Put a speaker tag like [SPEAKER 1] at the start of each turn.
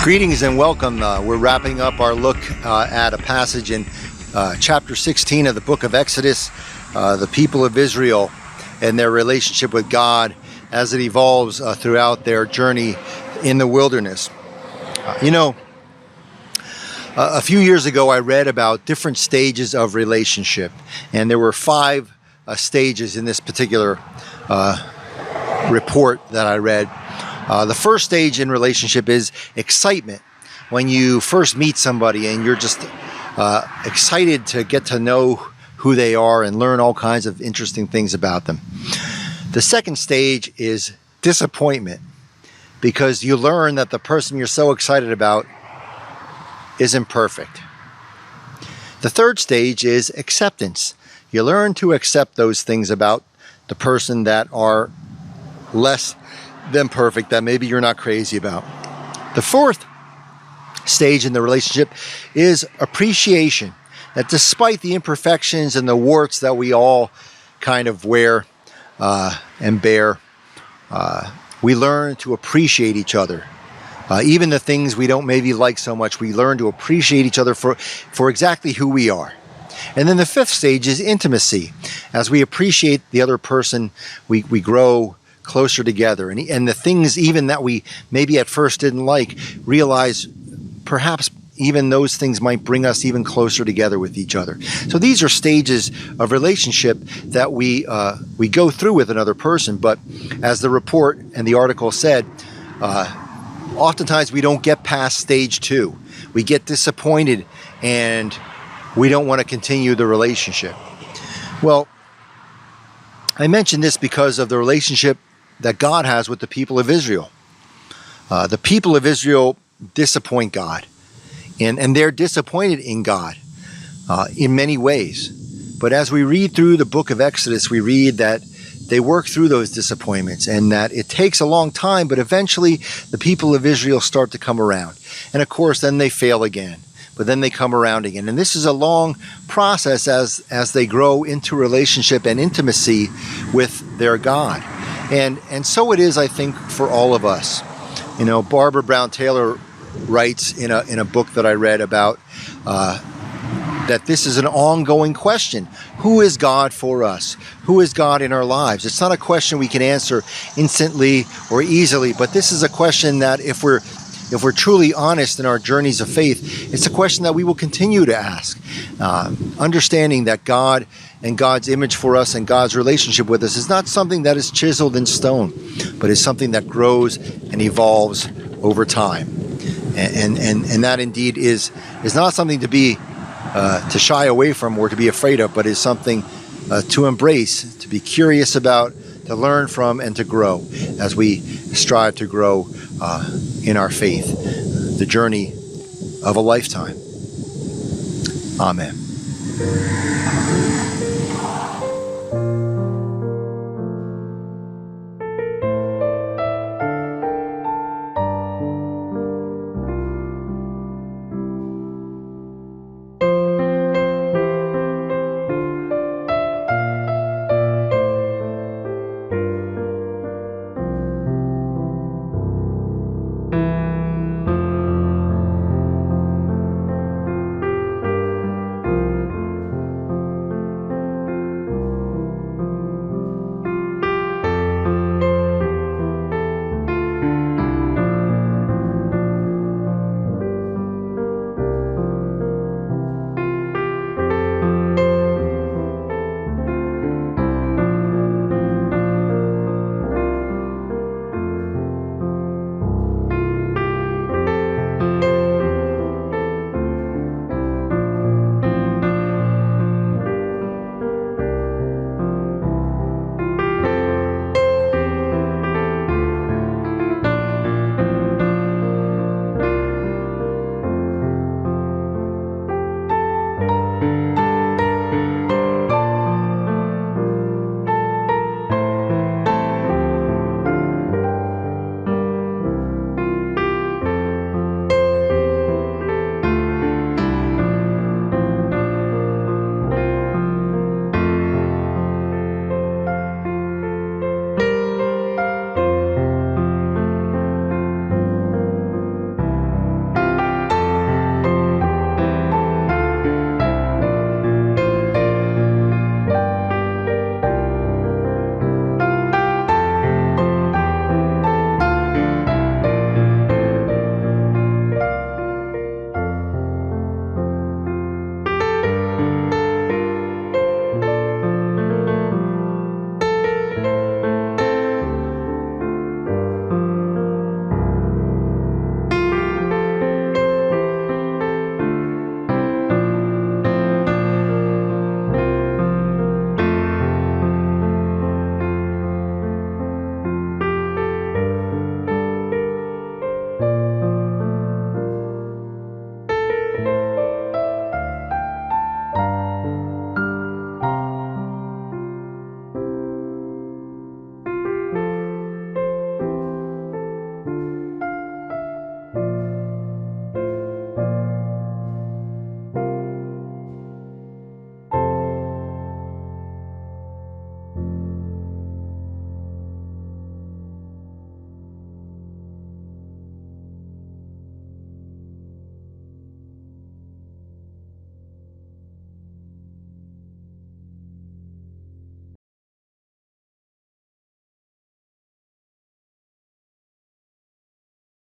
[SPEAKER 1] Greetings and welcome. We're wrapping up our look at a passage in chapter 16 of the book of Exodus, the people of Israel and their relationship with God as it evolves throughout their journey in the wilderness. A few years ago I read about different stages of relationship, and there were 5 stages in this particular report that I read. The first stage in relationship is excitement. When you first meet somebody and you're just excited to get to know who they are and learn all kinds of interesting things about them. The second stage is disappointment, because you learn that the person you're so excited about isn't perfect. The third stage is acceptance. You learn to accept those things about the person that are less than perfect, that maybe you're not crazy about. The fourth stage in the relationship is appreciation. That despite the imperfections and the warts that we all kind of wear and bear, we learn to appreciate each other. Even the things we don't maybe like so much, we learn to appreciate each other for exactly who we are. And then the fifth stage is intimacy. As we appreciate the other person, we grow closer together, and the things even that we maybe at first didn't like, realize perhaps even those things might bring us even closer together with each other. So these are stages of relationship that we go through with another person. But as the report and the article said, oftentimes we don't get past stage 2. We get disappointed and we don't want to continue the relationship. Well, I mention this because of the relationship that God has with the people of Israel. The people of Israel disappoint God, and they're disappointed in God in many ways. But as we read through the book of Exodus, we read that they work through those disappointments, and that it takes a long time, but eventually the people of Israel start to come around. And of course, then they fail again, but then they come around again. And this is a long process as they grow into relationship and intimacy with their God. And so it is, I think, for all of us. Barbara Brown Taylor writes in a book that I read about that this is an ongoing question. Who is God for us? Who is God in our lives? It's not a question we can answer instantly or easily, but this is a question that if we're truly honest in our journeys of faith, it's a question that we will continue to ask. Understanding that God and God's image for us and God's relationship with us is not something that is chiseled in stone, but is something that grows and evolves over time. And that indeed is not something to be to shy away from or to be afraid of, but is something to embrace, to be curious about, to learn from, and to grow as we strive to grow in our faith, the journey of a lifetime. Amen.